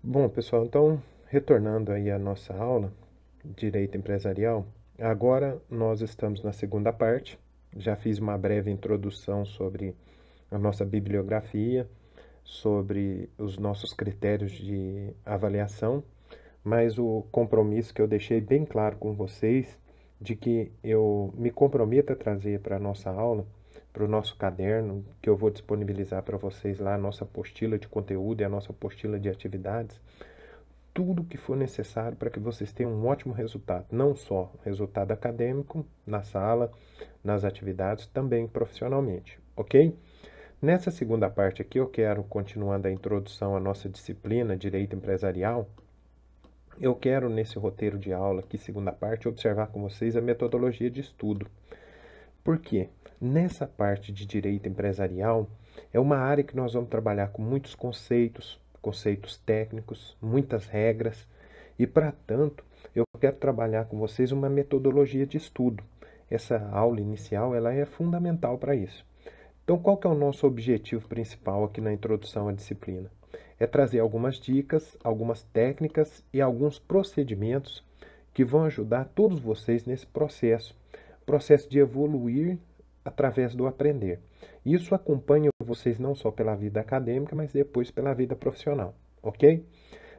Bom, pessoal, então, retornando aí à nossa aula, Direito Empresarial, agora nós estamos na segunda parte. Já fiz uma breve introdução sobre a nossa bibliografia, sobre os nossos critérios de avaliação, mas o compromisso que eu deixei bem claro com vocês de que eu me comprometo a trazer para a nossa aula, para o nosso caderno, que eu vou disponibilizar para vocês lá a nossa apostila de conteúdo e a nossa apostila de atividades, tudo que for necessário para que vocês tenham um ótimo resultado, não só resultado acadêmico na sala, nas atividades, também profissionalmente, ok? Nessa segunda parte aqui, eu quero, continuando a introdução à nossa disciplina Direito Empresarial, eu quero, nesse roteiro de aula aqui, segunda parte, observar com vocês a metodologia de estudo. Por quê? Nessa parte de direito empresarial, é uma área que nós vamos trabalhar com muitos conceitos, conceitos técnicos, muitas regras, e para tanto, eu quero trabalhar com vocês uma metodologia de estudo. Essa aula inicial, ela é fundamental para isso. Então, qual que é o nosso objetivo principal aqui na introdução à disciplina? É trazer algumas dicas, algumas técnicas e alguns procedimentos que vão ajudar todos vocês nesse processo de evoluir através do aprender. Isso acompanha vocês não só pela vida acadêmica, mas depois pela vida profissional, ok?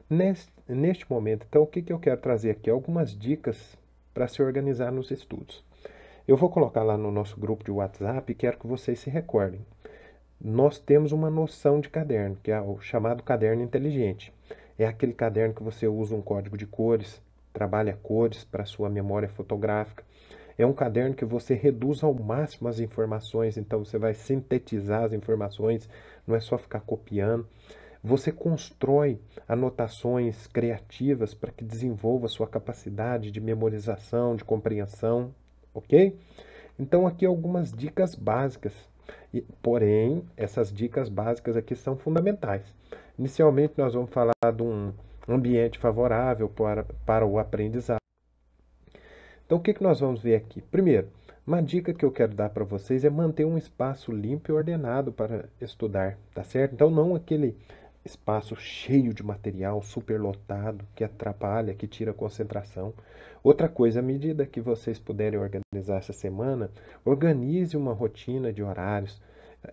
Neste momento, então, o que eu quero trazer aqui? Algumas dicas para se organizar nos estudos. Eu vou colocar lá no nosso grupo de WhatsApp e quero que vocês se recordem. Nós temos uma noção de caderno, que é o chamado caderno inteligente. É aquele caderno que você usa um código de cores, trabalha cores para sua memória fotográfica. É um caderno que você reduz ao máximo as informações, então você vai sintetizar as informações, não é só ficar copiando. Você constrói anotações criativas para que desenvolva a sua capacidade de memorização, de compreensão, ok? Então, aqui algumas dicas básicas. Porém, essas dicas básicas aqui são fundamentais. Inicialmente, nós vamos falar de um ambiente favorável para o aprendizado. Então, o que nós vamos ver aqui? Primeiro, uma dica que eu quero dar para vocês é manter um espaço limpo e ordenado para estudar, tá certo? Então, não aquele espaço cheio de material, superlotado, que atrapalha, que tira a concentração. Outra coisa, à medida que vocês puderem organizar essa semana, organize uma rotina de horários,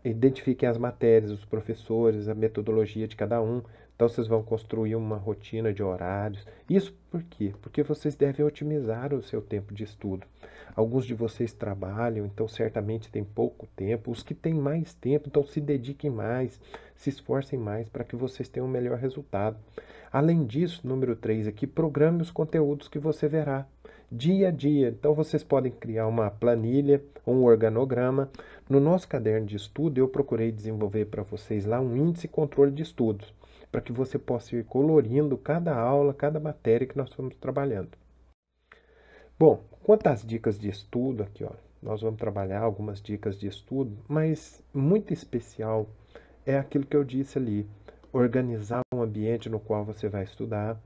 identifiquem as matérias, os professores, a metodologia de cada um. Então, vocês vão construir uma rotina de horários. Isso por quê? Porque vocês devem otimizar o seu tempo de estudo. Alguns de vocês trabalham, então certamente tem pouco tempo. Os que têm mais tempo, então se dediquem mais, se esforcem mais para que vocês tenham um melhor resultado. Além disso, número 3 aqui, programe os conteúdos que você verá dia a dia. Então, vocês podem criar uma planilha, um organograma. No nosso caderno de estudo, eu procurei desenvolver para vocês lá um índice e controle de estudos, para que você possa ir colorindo cada aula, cada matéria que nós estamos trabalhando. Bom, quanto às dicas de estudo aqui, ó, nós vamos trabalhar algumas dicas de estudo, mas muito especial é aquilo que eu disse ali, organizar um ambiente no qual você vai estudar.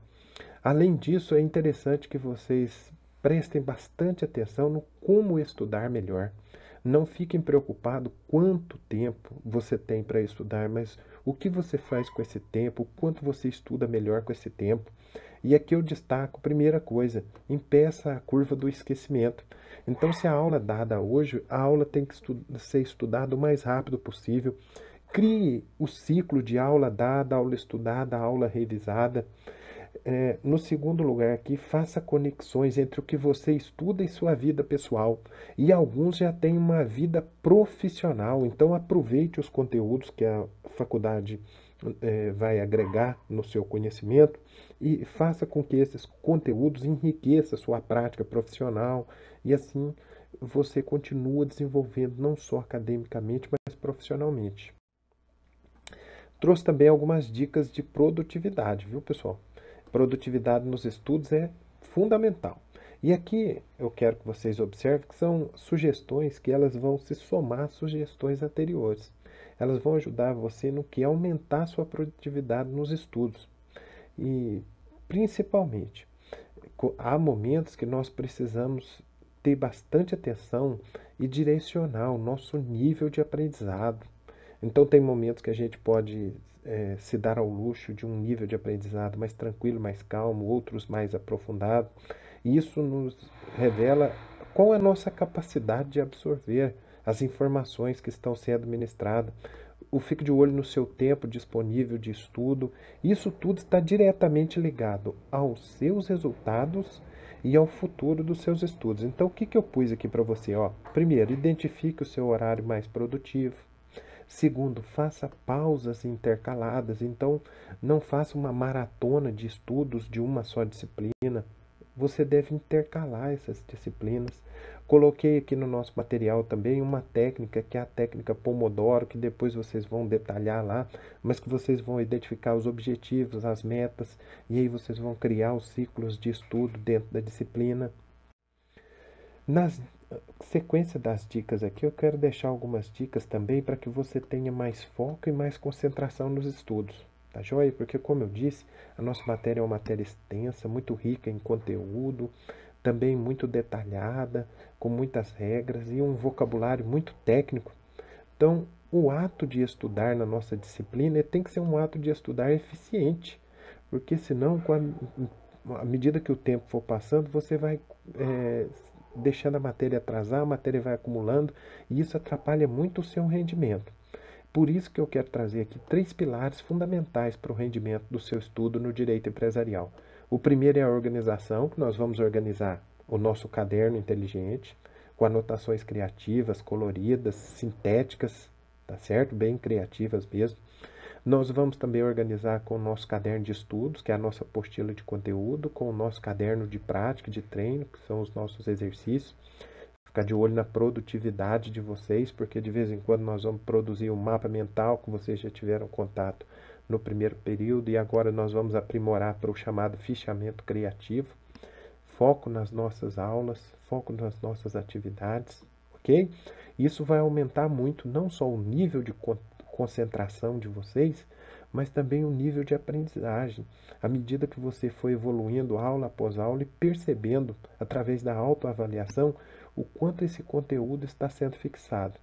Além disso, é interessante que vocês prestem bastante atenção no como estudar melhor. Não fiquem preocupados quanto tempo você tem para estudar, mas o que você faz com esse tempo, o quanto você estuda melhor com esse tempo. E aqui eu destaco, primeira coisa, impeça a curva do esquecimento. Então, se a aula é dada hoje, a aula tem que ser estudada o mais rápido possível. Crie o ciclo de aula dada, aula estudada, aula revisada. No segundo lugar aqui, faça conexões entre o que você estuda e sua vida pessoal. E alguns já têm uma vida profissional, então aproveite os conteúdos que a faculdade vai agregar no seu conhecimento e faça com que esses conteúdos enriqueçam a sua prática profissional e assim você continua desenvolvendo não só academicamente, mas profissionalmente. Trouxe também algumas dicas de produtividade, viu, pessoal? Produtividade nos estudos é fundamental. E aqui eu quero que vocês observem que são sugestões que elas vão se somar às sugestões anteriores. Elas vão ajudar você no que aumentar a sua produtividade nos estudos. E principalmente, há momentos que nós precisamos ter bastante atenção e direcionar o nosso nível de aprendizado. Então, tem momentos que a gente pode se dar ao luxo de um nível de aprendizado mais tranquilo, mais calmo, outros mais aprofundado. E isso nos revela qual é a nossa capacidade de absorver as informações que estão sendo ministradas. O fique de olho no seu tempo disponível de estudo. Isso tudo está diretamente ligado aos seus resultados e ao futuro dos seus estudos. Então, o que eu pus aqui para você? Ó, primeiro, identifique o seu horário mais produtivo. Segundo, faça pausas intercaladas. Então, não faça uma maratona de estudos de uma só disciplina. Você deve intercalar essas disciplinas. Coloquei aqui no nosso material também uma técnica, que é a técnica Pomodoro, que depois vocês vão detalhar lá, mas que vocês vão identificar os objetivos, as metas, e aí vocês vão criar os ciclos de estudo dentro da disciplina. Na sequência das dicas aqui, eu quero deixar algumas dicas também para que você tenha mais foco e mais concentração nos estudos. Tá joia? Porque, como eu disse, a nossa matéria é uma matéria extensa, muito rica em conteúdo, também muito detalhada, com muitas regras e um vocabulário muito técnico. Então, o ato de estudar na nossa disciplina tem que ser um ato de estudar eficiente, porque senão, à medida que o tempo for passando, você vai deixando a matéria atrasar, a matéria vai acumulando e isso atrapalha muito o seu rendimento. Por isso que eu quero trazer aqui 3 pilares fundamentais para o rendimento do seu estudo no direito empresarial. O primeiro é a organização, que nós vamos organizar o nosso caderno inteligente, com anotações criativas, coloridas, sintéticas, tá certo? Bem criativas mesmo. Nós vamos também organizar com o nosso caderno de estudos, que é a nossa apostila de conteúdo, com o nosso caderno de prática, de treino, que são os nossos exercícios. Ficar de olho na produtividade de vocês, porque de vez em quando nós vamos produzir um mapa mental que vocês já tiveram contato no primeiro período e agora nós vamos aprimorar para o chamado fichamento criativo. Foco nas nossas aulas, foco nas nossas atividades, ok? Isso vai aumentar muito não só o nível de concentração de vocês, mas também o nível de aprendizagem. À medida que você for evoluindo aula após aula e percebendo, através da autoavaliação, o quanto esse conteúdo está sendo fixado.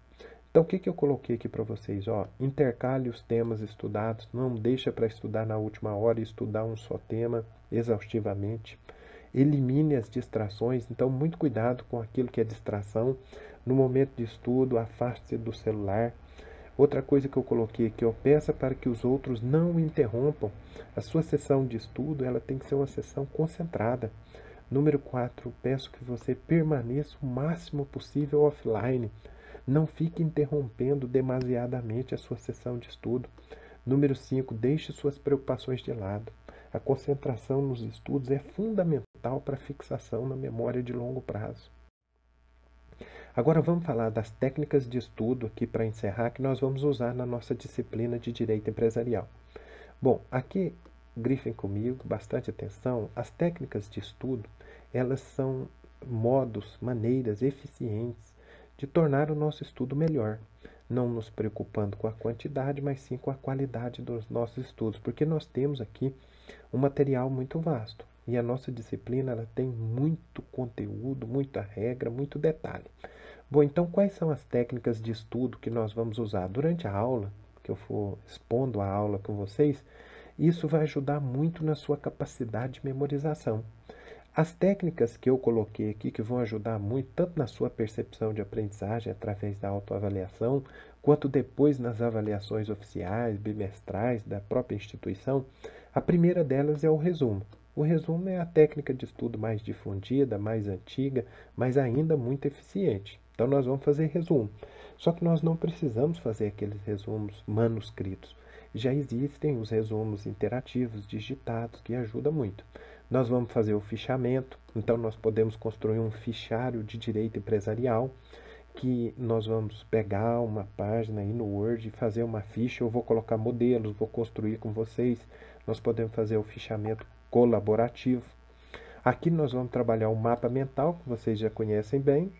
Então, o que eu coloquei aqui para vocês? Ó, intercale os temas estudados, não deixa para estudar na última hora e estudar um só tema exaustivamente. Elimine as distrações, então muito cuidado com aquilo que é distração. No momento de estudo, afaste-se do celular. Outra coisa que eu coloquei aqui, ó, peça para que os outros não interrompam. A sua sessão de estudo, ela tem que ser uma sessão concentrada. Número 4, peço que você permaneça o máximo possível offline. Não fique interrompendo demasiadamente a sua sessão de estudo. Número 5, deixe suas preocupações de lado. A concentração nos estudos é fundamental para a fixação na memória de longo prazo. Agora vamos falar das técnicas de estudo aqui para encerrar que nós vamos usar na nossa disciplina de Direito Empresarial. Bom, aqui grifem comigo, bastante atenção, as técnicas de estudo, elas são modos, maneiras eficientes de tornar o nosso estudo melhor, não nos preocupando com a quantidade, mas sim com a qualidade dos nossos estudos, porque nós temos aqui um material muito vasto e a nossa disciplina ela tem muito conteúdo, muita regra, muito detalhe. Bom, então quais são as técnicas de estudo que nós vamos usar durante a aula, que eu for expondo a aula com vocês? Isso vai ajudar muito na sua capacidade de memorização. As técnicas que eu coloquei aqui, que vão ajudar muito, tanto na sua percepção de aprendizagem através da autoavaliação, quanto depois nas avaliações oficiais, bimestrais da própria instituição, a primeira delas é o resumo. O resumo é a técnica de estudo mais difundida, mais antiga, mas ainda muito eficiente. Então, nós vamos fazer resumo. Só que nós não precisamos fazer aqueles resumos manuscritos. Já existem os resumos interativos, digitados, que ajudam muito. Nós vamos fazer o fichamento, então nós podemos construir um fichário de direito empresarial, que nós vamos pegar uma página aí no Word e fazer uma ficha, eu vou colocar modelos, vou construir com vocês. Nós podemos fazer o fichamento colaborativo. Aqui nós vamos trabalhar o mapa mental, que vocês já conhecem bem,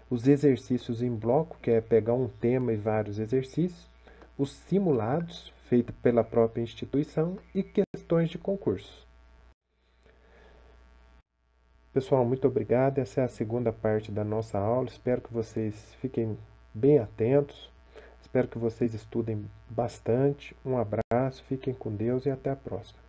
os exercícios em bloco, que é pegar um tema e vários exercícios, os simulados, feitos pela própria instituição, e questões de concurso. Pessoal, muito obrigado. Essa é a segunda parte da nossa aula. Espero que vocês fiquem bem atentos. Espero que vocês estudem bastante. Um abraço, fiquem com Deus e até a próxima.